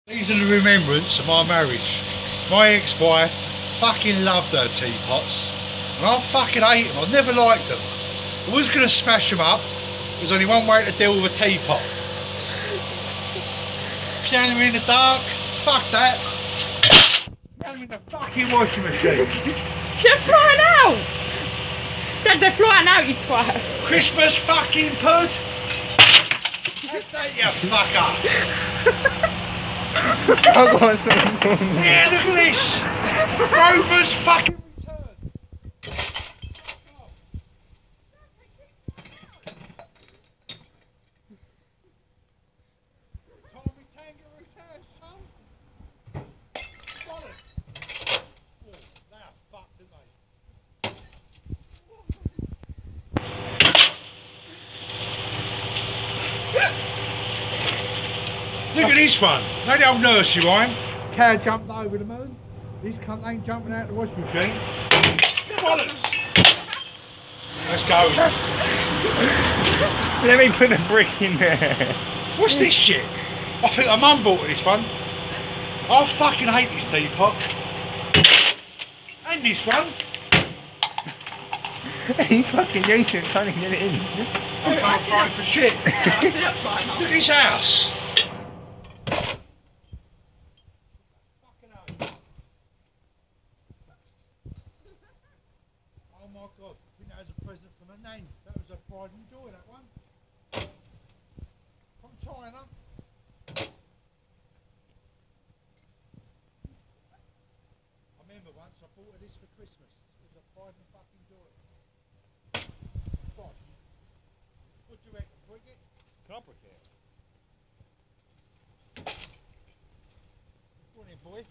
These are the remembrance of my marriage. My ex-wife fucking loved her teapots, and I fucking hate them. I never liked them. I was going to smash them up. There's only one way to deal with a teapot. Piano in the dark, fuck that. Piano in the fucking washing machine. They're flying out! They're flying out, you twat. Christmas fucking pud. Have that, you fucker. Yeah, look at this! Rover's fucking return! Tommy Kangaroo Town, son! Bollocks! Oh, they are fucked, aren't they? Look at this one! Know the old nursery rhyme? Cow jumped over the moon. This cunt ain't jumping out the washing machine. Bollocks! Let's go. Let me put a brick in there. What's this shit? I think my mum bought this one. I fucking hate this teapot. And this one. He's fucking decent trying to get it in. I can't throw it for shit. Look at this house. Oh my god, I think that was a present from a nan. That was a pride and joy, that one. From China. I remember once I bought her this for Christmas. It was a pride and fucking joy. Gosh. What do you reckon, Bridget? Complicated. Go on in, boy.